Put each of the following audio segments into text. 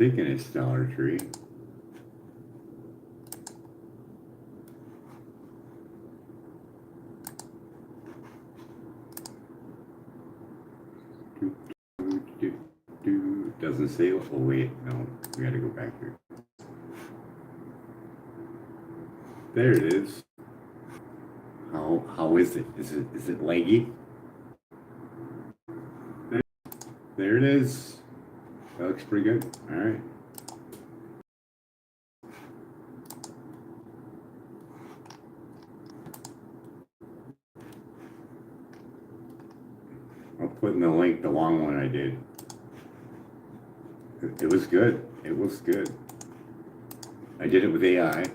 Thinking it's Dollar Tree. Doesn't say. Oh wait, no, we gotta go back here. There it is. How is it? Is it leggy? There it is. That looks pretty good. All right. I'll put in the link the long one I did. It was good. It was good. I did it with AI. It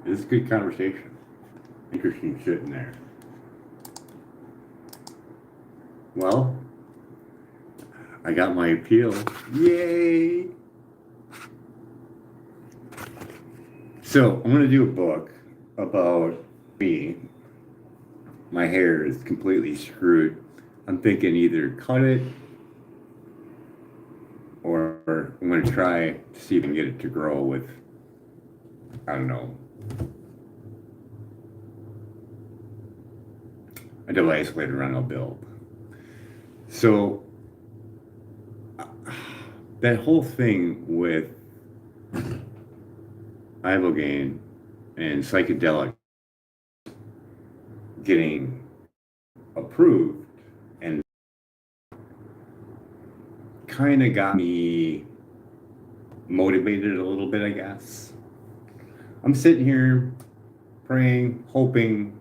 was a good conversation. Interesting shit in there. Well, I got my appeal. Yay! So I'm gonna do a book about me. My hair is completely screwed. I'm thinking either cut it or I'm gonna try to see if I can get it to grow with, I don't know, a device later on I'll build. So that whole thing with ibogaine and psychedelic getting approved and kind of got me motivated a little bit, I guess. I'm sitting here praying, hoping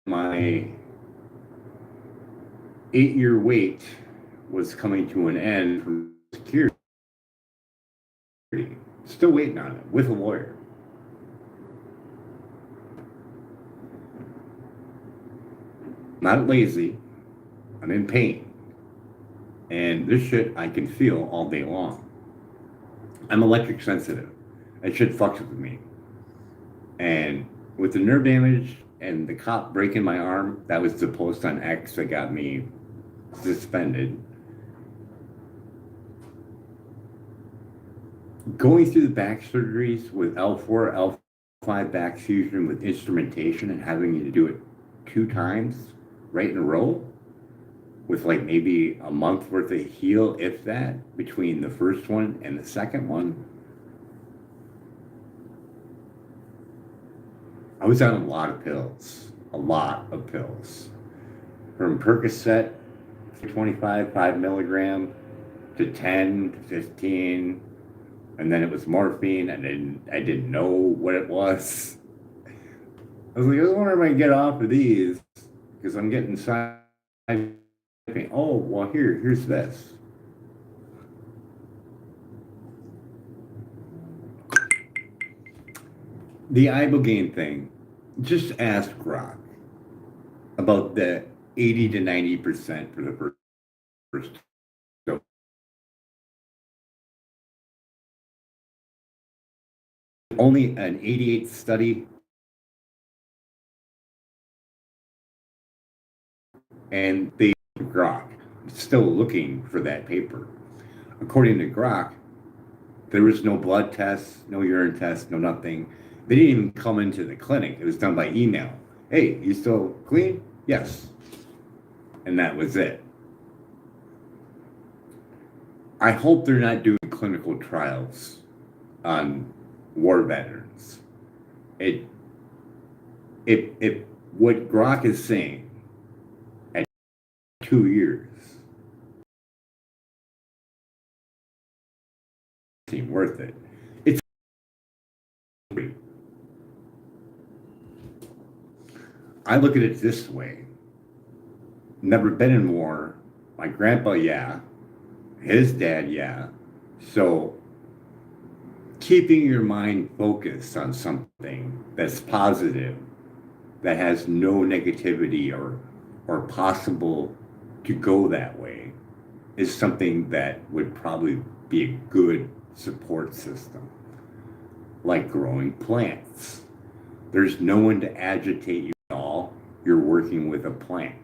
my 8-year wait was coming to an end from security. Still waiting on it with a lawyer. Not lazy. I'm in pain. And this shit I can feel all day long. I'm electric sensitive. That shit fucks with me. And with the nerve damage and the cop breaking my arm, that was the post on X that got me suspended. Going through the back surgeries with L4, L5 back fusion with instrumentation and having to do it 2 times right in a row with like maybe a month worth of heal, if that, between the first one and the second one. I was on a lot of pills, from Percocet, 25, 5 milligram, to 10, to 15, and then it was morphine, and I didn't know what it was. I was like, I wonder if I can get off of these, because I'm getting side pain. Oh, well, here's this. The ibogaine thing, just ask Grok about the 80 to 90% for the first. So only an 88 study, and they Grok still looking for that paper. According to Grok, there was no blood tests, no urine tests, no nothing. They didn't even come into the clinic. It was done by email. Hey, you still clean? Yes. And that was it. I hope they're not doing clinical trials on war veterans. It what Grok is saying at 2 years seem worth it. It's I look at it this way. Never been in war. My grandpa, yeah. His dad, yeah. So keeping your mind focused on something that's positive, that has no negativity or possible to go that way, is something that would probably be a good support system. Like growing plants. There's no one to agitate you at all. You're working with a plant.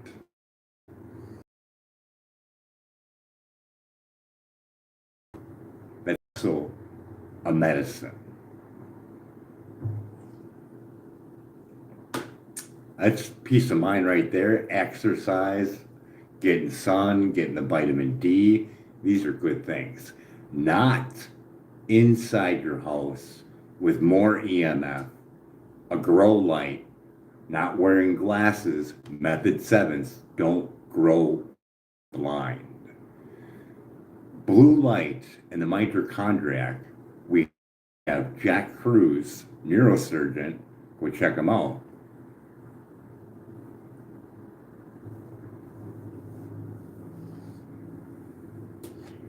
That's so a medicine. That's peace of mind right there. Exercise, getting sun, getting the vitamin D. These are good things. Not inside your house with more EMF, a grow light, not wearing glasses, method sevens, don't grow blind. Blue light and the mitochondriac, we have Jack Cruz, neurosurgeon, go check him out.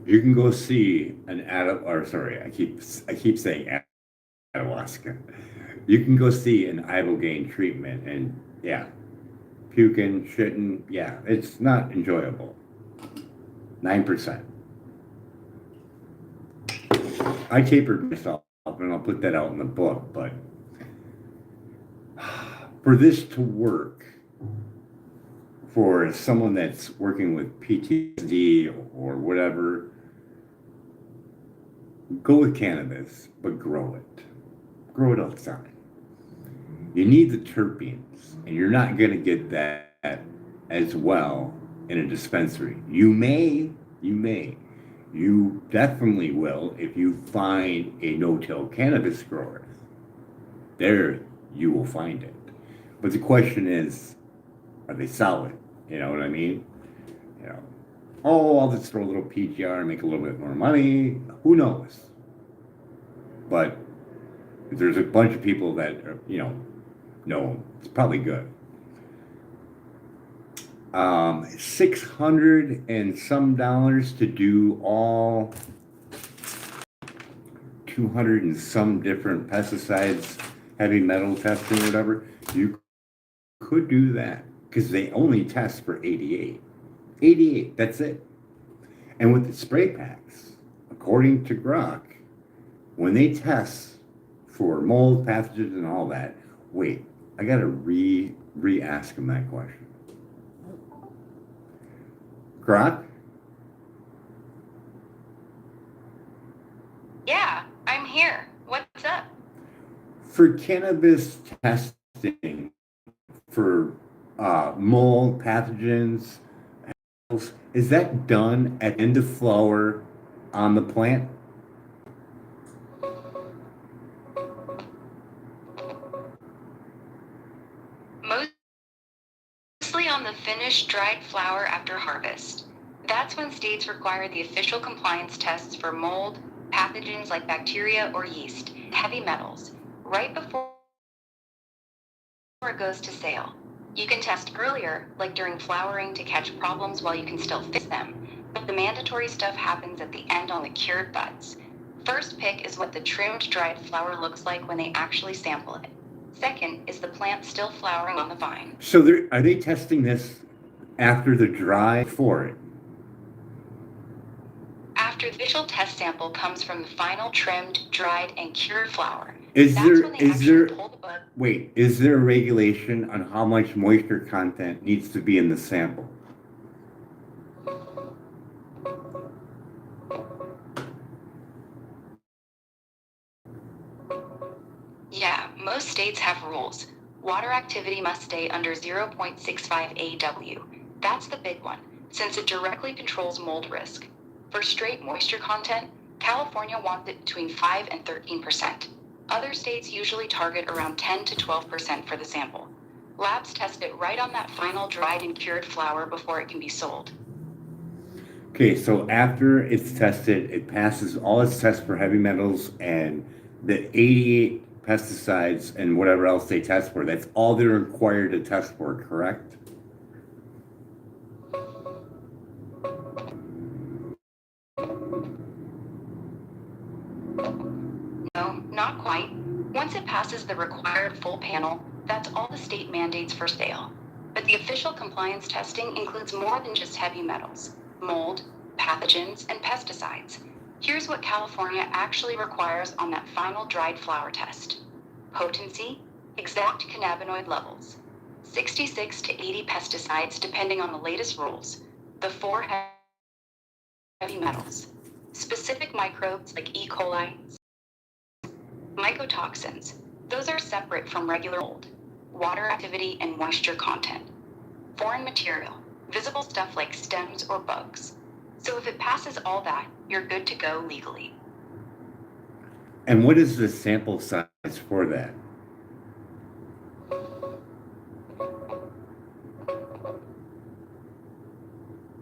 You can go see an I keep saying ayahuasca. You can go see an ibogaine treatment, and yeah, puking, shitting, yeah, it's not enjoyable. 9%. I tapered myself, and I'll put that out in the book, but for this to work, for someone that's working with PTSD or whatever, go with cannabis, but grow it. Grow it outside. You need the terpenes, and you're not going to get that as well in a dispensary. You definitely will if you find a no-till cannabis grower. There, you will find it. But the question is, are they solid? You know what I mean? You know, oh, I'll just throw a little PGR and make a little bit more money. Who knows? But there's a bunch of people that are, no, it's probably good. 600 and some dollars to do all 200 and some different pesticides, heavy metal testing, whatever. You could do that because they only test for 88. 88, that's it. And with the spray packs, according to Grok, when they test for mold, pathogens, and all that, wait, I gotta re-ask him that question. Grok? Yeah, I'm here. What's up? For cannabis testing for mold, pathogens, is that done at the end of flower on the plant? Mostly on the finished dried flower after harvest. That's when states require the official compliance tests for mold, pathogens like bacteria or yeast, heavy metals, right before it goes to sale. You can test earlier, like during flowering to catch problems while you can still fix them, but the mandatory stuff happens at the end on the cured buds. First pick is what the trimmed dried flower looks like when they actually sample it. Second is the plant still flowering on the vine. So are they testing this after the dry for it? After the official test sample comes from the final trimmed, dried, and cured flower. Is That's there when they is actually there pull the bud. wait, is there a regulation on how much moisture content needs to be in the sample? Yeah, most states have rules. Water activity must stay under 0.65 AW. That's the big one, since it directly controls mold risk. For straight moisture content, California wants it between 5 and 13%. Other states usually target around 10 to 12% for the sample. Labs test it right on that final dried and cured flower before it can be sold. Okay, so after it's tested, it passes all its tests for heavy metals and the 88 pesticides and whatever else they test for. That's all they're required to test for, correct? No, not quite. Once it passes the required full panel, that's all the state mandates for sale. But the official compliance testing includes more than just heavy metals, mold, pathogens, and pesticides. Here's what California actually requires on that final dried flower test: potency, exact cannabinoid levels, 66 to 80 pesticides depending on the latest rules, the 4 heavy metals, specific microbes like E. coli, mycotoxins. Those are separate from regular mold. Water activity and moisture content. Foreign material. Visible stuff like stems or bugs. So if it passes all that, you're good to go legally. And what is the sample size for that?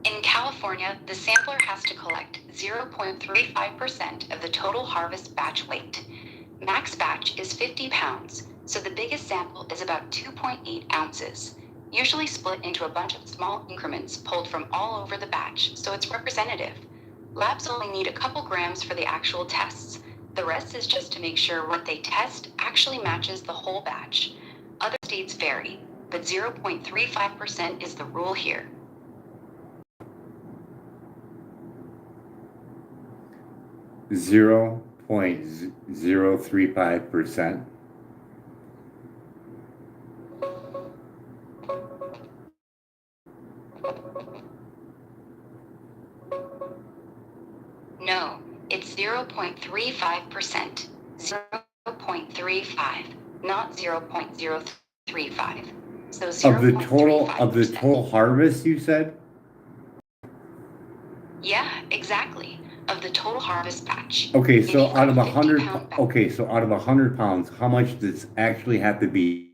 In California, the sampler has to collect 0.35% of the total harvest batch weight. Max batch is 50 pounds, so the biggest sample is about 2.8 ounces, usually split into a bunch of small increments pulled from all over the batch, so it's representative. Labs only need a couple grams for the actual tests. The rest is just to make sure what they test actually matches the whole batch. Other states vary, but 0.35% is the rule here. 0.035%. No, it's 0.35%. 0.35, not 0.035. So Of the total 0.35%. harvest, you said? Yeah, exactly. Of the total harvest batch. Okay, so Maybe out of from 100, 50-pound batch. okay, so out of 100 pounds, how much does actually have to be?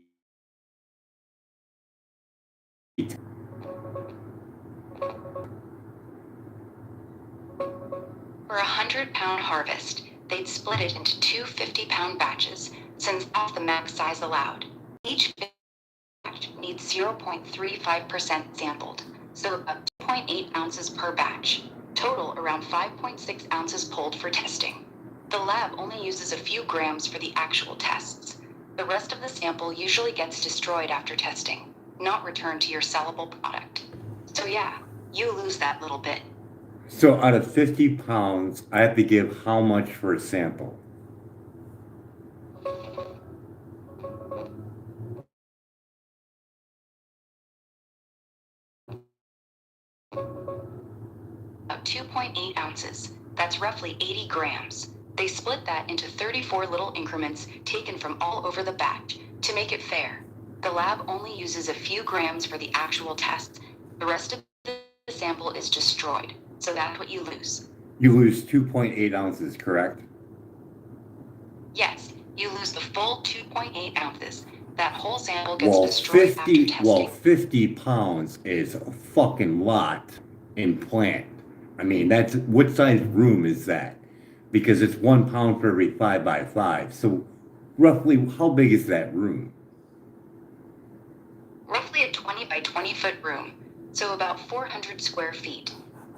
For a 100-pound harvest, they'd split it into two 50-pound batches, since that's the max size allowed. Each batch needs 0.35% sampled, so about 2.8 ounces per batch. Total around 5.6 ounces pulled for testing. The lab only uses a few grams for the actual tests. The rest of the sample usually gets destroyed after testing, not returned to your sellable product. So yeah, you lose that little bit. So out of 50 pounds, I have to give how much for a sample? About 2.8 ounces. That's roughly 80 grams. They split that into 34 little increments taken from all over the batch to make it fair. The lab only uses a few grams for the actual tests. The rest of the sample is destroyed, so that's what you lose. You lose 2.8 ounces, correct? Yes, you lose the full 2.8 ounces. That whole sample gets destroyed after testing. 50 pounds is a fucking lot in plant. I mean, what size room is that? Because it's 1 pound for every 5 by 5. So roughly, how big is that room? Roughly a 20 by 20 foot room, so about 400 square feet.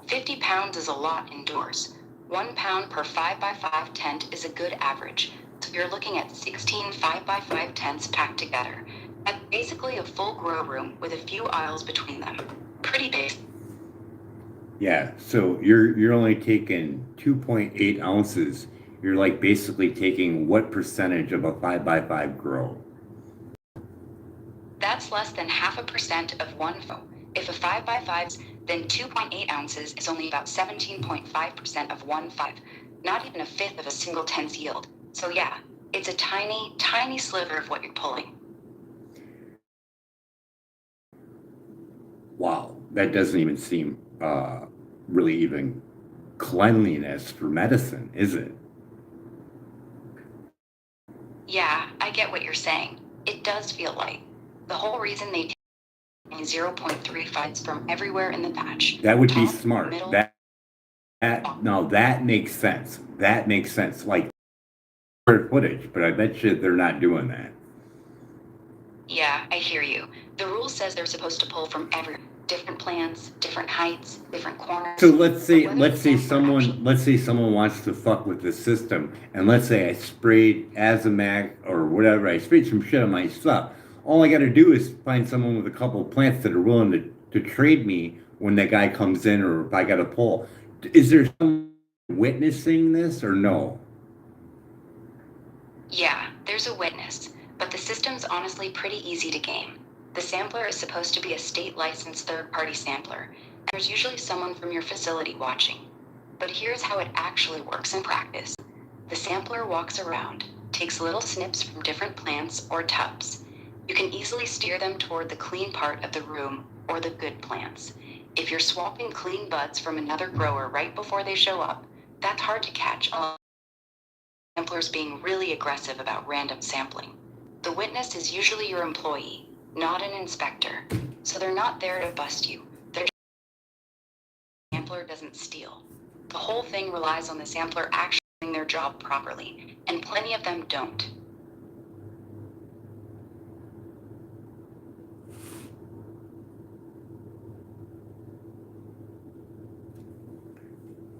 50 pounds is a lot indoors. 1 pound per 5 by 5 tent is a good average, so you're looking at 16 5 by 5 tents packed together. That's basically a full grow room with a few aisles between them. Pretty big. Yeah, so you're only taking 2.8 ounces. You're like basically taking what percentage of a 5 by 5 grow? That's less than 0.5% of one foe. If a 5 by 5's, then 2.8 ounces is only about 17.5% of 1/5, not even a fifth of a single tent's yield. So yeah, it's a tiny, tiny sliver of what you're pulling. Wow, that doesn't even seem really even cleanliness for medicine, is it? Yeah, I get what you're saying. It does feel light. The whole reason they take 0.35 from everywhere in the batch. That would be Top, smart. middle, That makes sense. That makes sense. Like square footage, but I bet you they're not doing that. Yeah, I hear you. The rule says they're supposed to pull from everywhere. Different plants, different heights, different corners. So But whether the sampler actually- let's say someone wants to fuck with the system, and let's say I sprayed Azomac or whatever, I sprayed some shit on my stuff. All I got to do is find someone with a couple of plants that are willing to trade me when that guy comes in, or if I got a pull. Is there someone witnessing this or no? Yeah, there's a witness, but the system's honestly pretty easy to game. The sampler is supposed to be a state-licensed third-party sampler, and there's usually someone from your facility watching. But here's how it actually works in practice. The sampler walks around, takes little snips from different plants or tubs. You can easily steer them toward the clean part of the room or the good plants. If you're swapping clean buds from another grower right before they show up, that's hard to catch. Samplers being really aggressive about random sampling. The witness is usually your employee, not an inspector, so they're not there to bust you. Their sampler doesn't steal. The whole thing relies on the sampler actually doing their job properly, and plenty of them don't.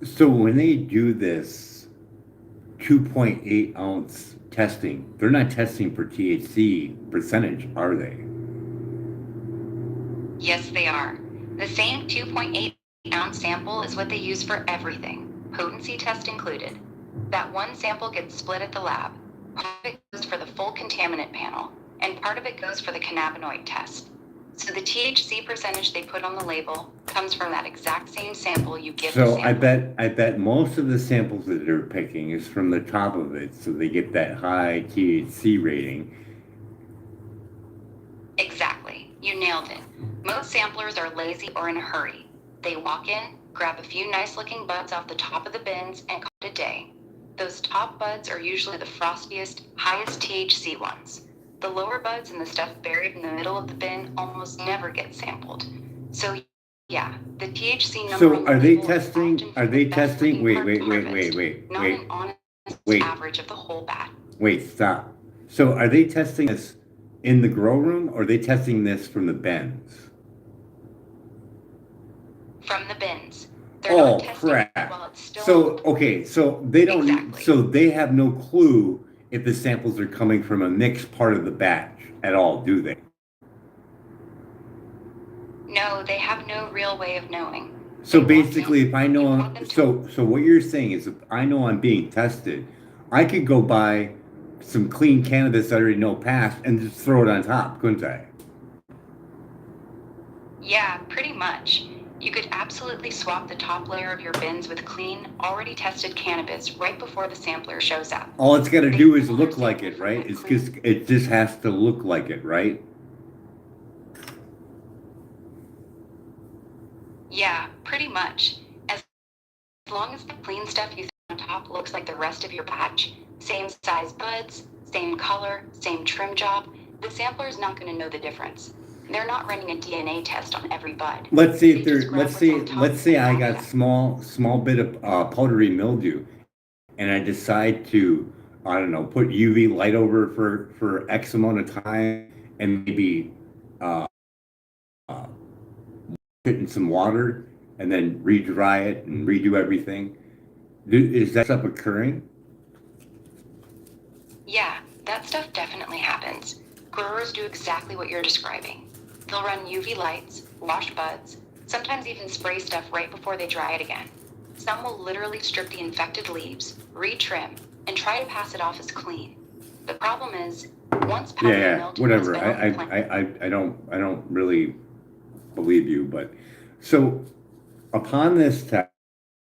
So when they do this 2.8 ounce testing, they're not testing for THC percentage, are they? Yes, they are. The same 2.8-ounce sample is what they use for everything, potency test included. That one sample gets split at the lab. Part of it goes for the full contaminant panel, and part of it goes for the cannabinoid test. So the THC percentage they put on the label comes from that exact same sample you give the So sample. I bet most of the samples that they're picking is from the top of it, so they get that high THC rating. Exactly. You nailed it. Most samplers are lazy or in a hurry. They walk in, grab a few nice looking buds off the top of the bins, and call it a day. Those top buds are usually the frostiest, highest THC ones. The lower buds and the stuff buried in the middle of the bin almost never get sampled. So yeah, the THC number on So the are they label is often testing? Are from they the best testing? looking part of harvest, not Wait, an honest wait, average of the whole batch. wait, stop. So are they testing this in the grow room or are they testing this from the bins? From the bins. They're not Oh testing it crap. while it's still So on the okay, so they don't Exactly. so they have no clue if the samples are coming from a mixed part of the batch at all, do they? No, they have no real way of knowing. So They walk basically, in, if I you know, want them to. so what you're saying is, if I know I'm being tested, I could go buy some clean cannabis I already know passed and just throw it on top, couldn't I? Yeah, pretty much. You could absolutely swap the top layer of your bins with clean, already tested cannabis right before the sampler shows up. All it's got to They do is pull look their like sample it, from right? that It's clean. just it just has to look like it, right? Yeah, pretty much. As long as the clean stuff you throw on top looks like the rest of your batch, same size buds, same color, same trim job, the sampler's not going to know the difference. They're not running a DNA test on every bud. Let's see They if just there. grab what's on top Let's say and I wrap it got up. small bit of powdery mildew, and I decide to, I don't know, put UV light over for X amount of time, and maybe uh, uh, put it in some water, and then re-dry it and redo everything. Is that stuff occurring? Yeah, that stuff definitely happens. Growers do exactly what you're describing. They'll run UV lights, wash buds, sometimes even spray stuff right before they dry it again. Some will literally strip the infected leaves, re-trim, and try to pass it off as clean. The problem is, once Yeah, powdery mildew has whatever. been on the plant, I don't really believe you, but so upon this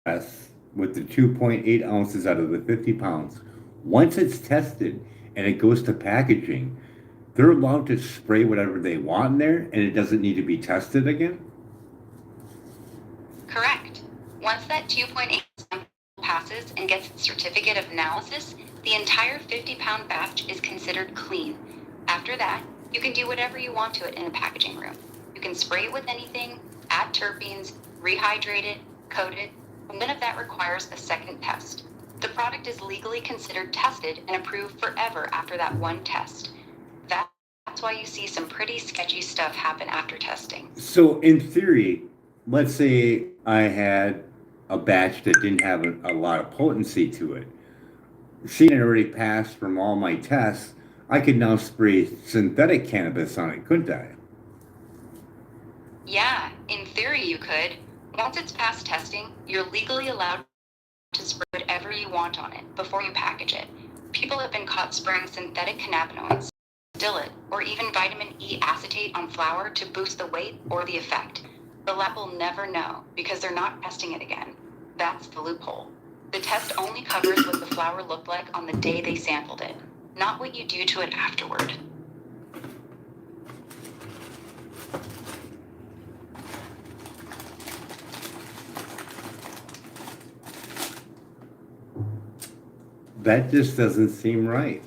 test with the 2.8 ounces out of the 50 pounds, once it's tested and it goes to packaging, they're allowed to spray whatever they want in there and it doesn't need to be tested again? correct. Once that 2.8 sample passes and gets its certificate of analysis, the entire 50-pound batch is considered clean. After that, you can do whatever you want to it in the packaging room. You can spray it with anything, add terpenes, rehydrate it, coat it. None of that requires a second test. The product is legally considered tested and approved forever after that one test. That's why you see some pretty sketchy stuff happen after testing. So in theory, let's say I had a batch that didn't have a lot of potency to it. Seeing it already passed from all my tests, I could now spray synthetic cannabis on it, couldn't I? Yeah, in theory you could. Once it's past testing, you're legally allowed to spray whatever you want on it before you package it. People have been caught spraying synthetic cannabinoids, distillate, or even vitamin E acetate on flour to boost the weight or the effect. The lab will never know because they're not testing it again. That's the loophole. The test only covers what the flour looked like on the day they sampled it. not what you do to it afterward. That just doesn't seem right.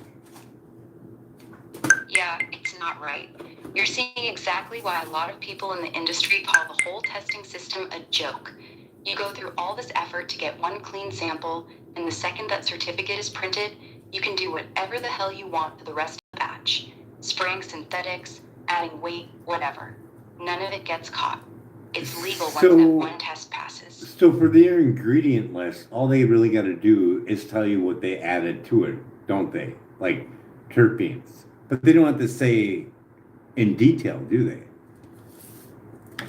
Yeah, it's not right. You're seeing exactly why a lot of people in the industry call the whole testing system a joke. You go through all this effort to get one clean sample, and the second that certificate is printed, you can do whatever the hell you want for the rest of the batch. Spraying synthetics, adding weight, whatever. None of it gets caught. It's legal once that one test passes. So for their ingredient list, all they really got to do is tell you what they added to it, don't they? Like terpenes. But they don't have to say in detail, do they?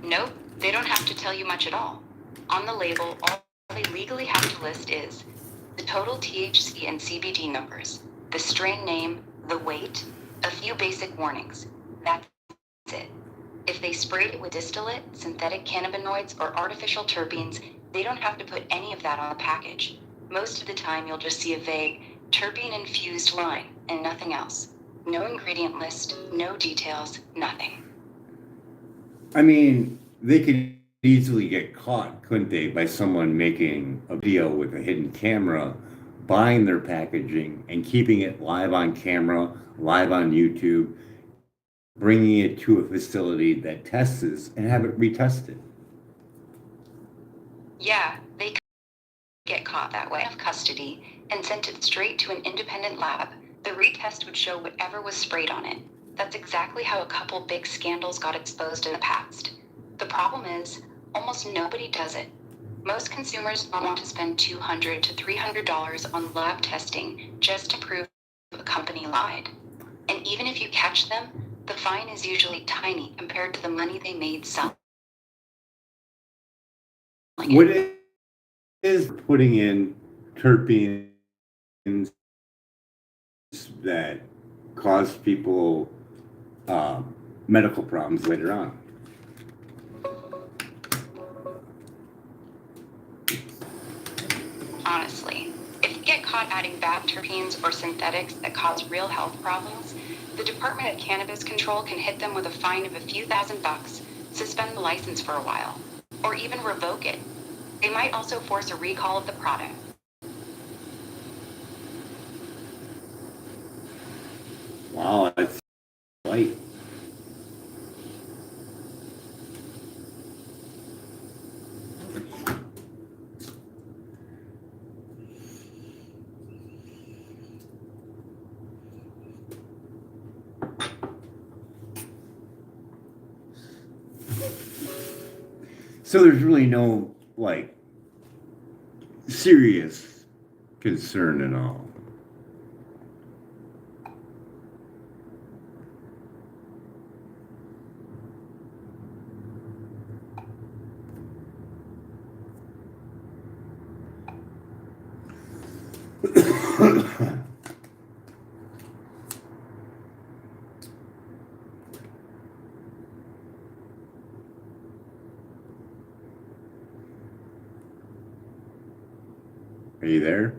Nope, they don't have to tell you much at all. On the label, all they legally have to list is the total THC and CBD numbers, the strain name, the weight, a few basic warnings. That's it. If they sprayed it with distillate, synthetic cannabinoids, or artificial terpenes, they don't have to put any of that on the package. Most of the time, you'll just see a vague, terpene-infused line and nothing else. No ingredient list, no details, nothing. I mean, they could easily get caught, couldn't they, by someone making a video with a hidden camera, buying their packaging and keeping it live on camera, live on YouTube, bringing it to a facility that tests and have it retested. Yeah, they could get caught that way of custody and sent it straight to an independent lab. The retest would show whatever was sprayed on it. That's exactly how a couple big scandals got exposed in the past. The problem is, almost nobody does it. Most consumers don't want to spend $200 to $300 on lab testing just to prove a company lied. And even if you catch them, the fine is usually tiny compared to the money they made selling it. What is putting in terpenes that cause people medical problems later on? Honestly, if you get caught adding bad terpenes or synthetics that cause real health problems, the Department of Cannabis Control can hit them with a fine of a few $1,000s, suspend the license for a while, or even revoke it. They might also force a recall of the product. Wow, that's light. So there's really no like serious concern at all. Are you there?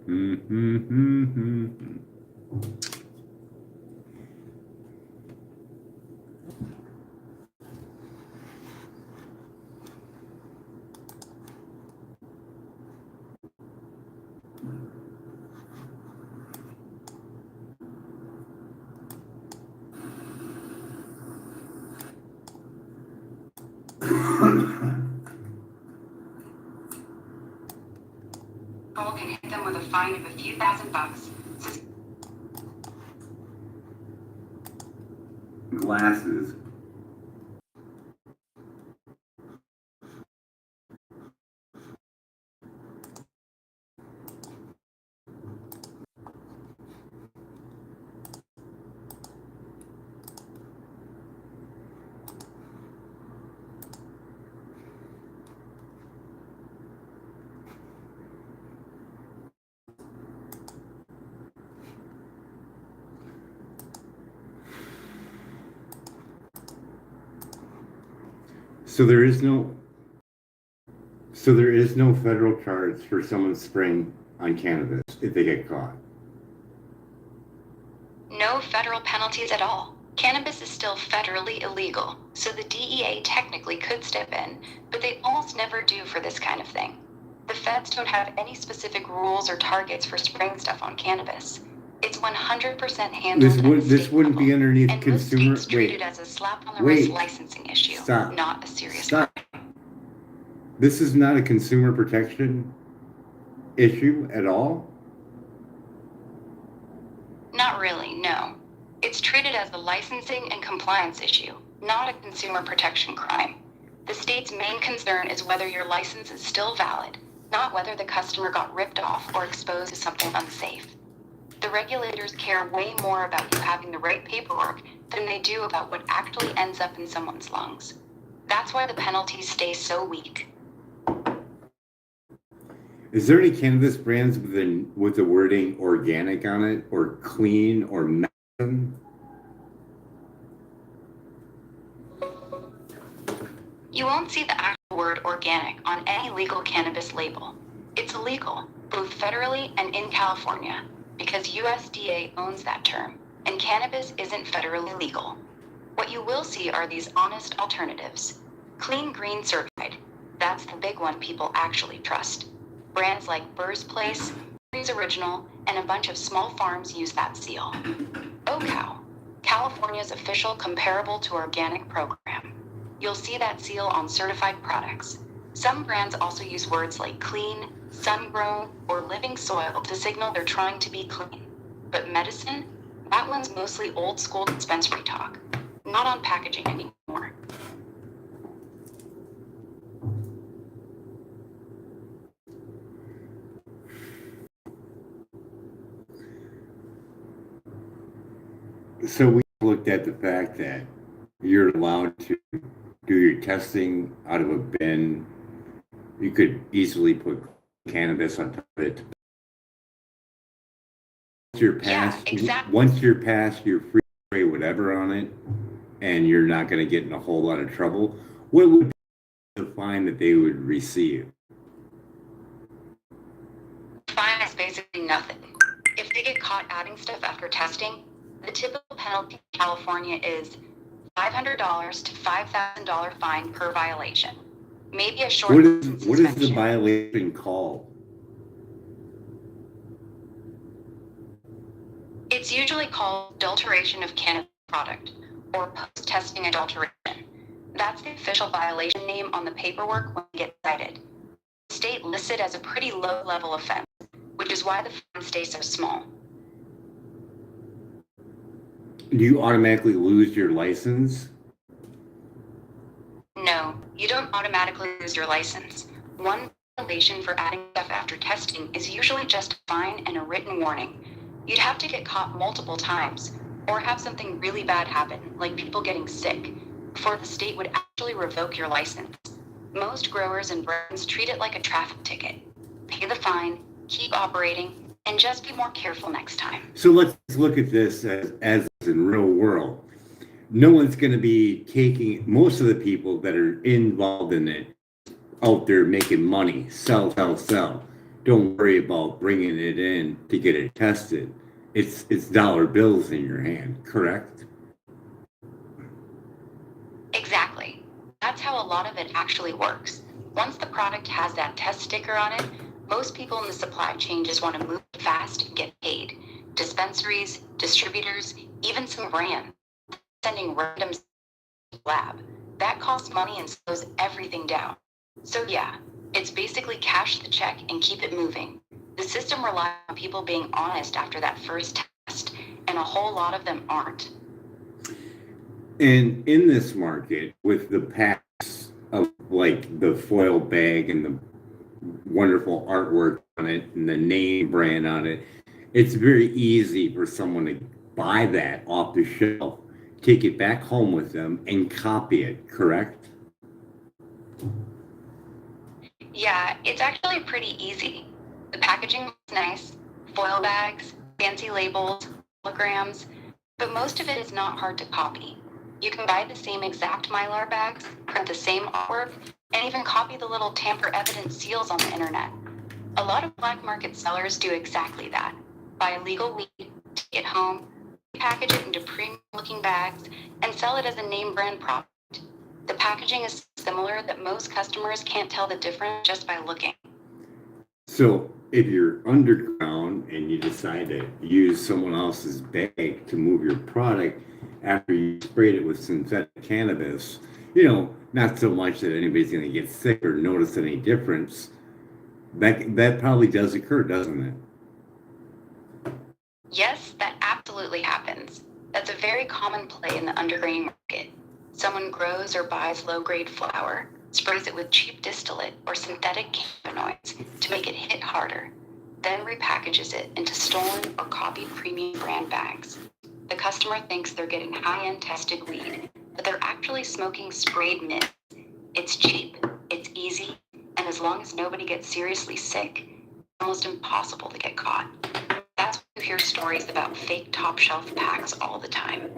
Mm-hmm. Control can hit them with a fine of a few $1,000s. Glasses. So there is no federal charge for someone spraying on cannabis if they get caught. No federal penalties at all. Cannabis is still federally illegal, so the DEA technically could step in, but they almost never do for this kind of thing. The feds don't have any specific rules or targets for spraying stuff on cannabis. It's 100% handled at the This state wouldn't level, be underneath and consumer. most states treat it as a slap on the wrist licensing issue, not a serious one. This is not a consumer protection issue at all? Not really, no. It's treated as a licensing and compliance issue, not a consumer protection crime. The state's main concern is whether your license is still valid, not whether the customer got ripped off or exposed to something unsafe. The regulators care way more about you having the right paperwork than they do about what actually ends up in someone's lungs. That's why the penalties stay so weak. Is there any cannabis brands with the wording organic on it, or clean, or medicine? You won't see the actual word organic on any legal cannabis label. It's illegal, both federally and in California, because USDA owns that term, and cannabis isn't federally legal. What you will see are these honest alternatives. Clean Green Certified, that's the big one people actually trust. Brands like Burr's Place, Breeze Original, and a bunch of small farms use that seal. OCOW, California's official comparable to organic program. You'll see that seal on certified products. Some brands also use words like clean, sun-grown, or living soil to signal they're trying to be clean. But medicine, that one's mostly old-school dispensary talk, not on packaging anymore. So we looked at the fact that you're allowed to do your testing out of a bin. You could easily put cannabis on top of it. Once you're past your free spray whatever on it, and you're not going to get in a whole lot of trouble, what would be the fine that they would receive? Fine is basically nothing. If they get caught adding stuff after testing, the typical penalty in California is $500 to $5,000 fine per violation. Maybe a short suspension. What is the violation called? It's usually called adulteration of cannabis product, or post-testing adulteration. That's the official violation name on the paperwork when you get cited. The state lists it as a pretty low-level offense, which is why the fine stays so small. Do you automatically lose your license? No, you don't automatically lose your license. One violation for adding stuff after testing is usually just a fine and a written warning. You'd have to get caught multiple times, or have something really bad happen, like people getting sick, before the state would actually revoke your license. Most growers and brands treat it like a traffic ticket. Pay the fine, keep operating, and just be more careful next time. So let's look at this as in real world. No one's going to be taking, most of the people that are involved in it out there making money, sell. Don't worry about bringing it in to get it tested. It's dollar bills in your hand, correct? Exactly. That's how a lot of it actually works. Once the product has that test sticker on it, most people in the supply chain just want to move fast and get paid. Dispensaries, distributors, even some brands sending random to the lab. That costs money and slows everything down. So yeah, it's basically cash the check and keep it moving. The system relies on people being honest after that first test, and a whole lot of them aren't. And in this market, with the packs of like the foil bag and the wonderful artwork on it and the name brand on it, it's very easy for someone to buy that off the shelf, take it back home with them, and copy it, correct? Yeah, it's actually pretty easy. The packaging looks nice, foil bags, fancy labels, holograms, but most of it is not hard to copy. You can buy the same exact Mylar bags, print the same artwork, and even copy the little tamper evidence seals on the internet. A lot of black market sellers do exactly that. Buy illegal weed, take it home, package it into premium looking bags, and sell it as a name brand product. The packaging is similar that most customers can't tell the difference just by looking. So if you're underground and you decide to use someone else's bag to move your product after you sprayed it with synthetic cannabis, not so much that anybody's going to get sick or notice any difference. That probably does occur, doesn't it? Yes, that absolutely happens. That's a very common play in the underground market. Someone grows or buys low-grade flower, sprays it with cheap distillate or synthetic cannabinoids to make it hit harder, then repackages it into stolen or copied premium brand bags. The customer thinks they're getting high-end tested weed, but they're actually smoking sprayed mint. It's cheap, it's easy, and as long as nobody gets seriously sick, it's almost impossible to get caught. That's why you hear stories about fake top shelf packs all the time.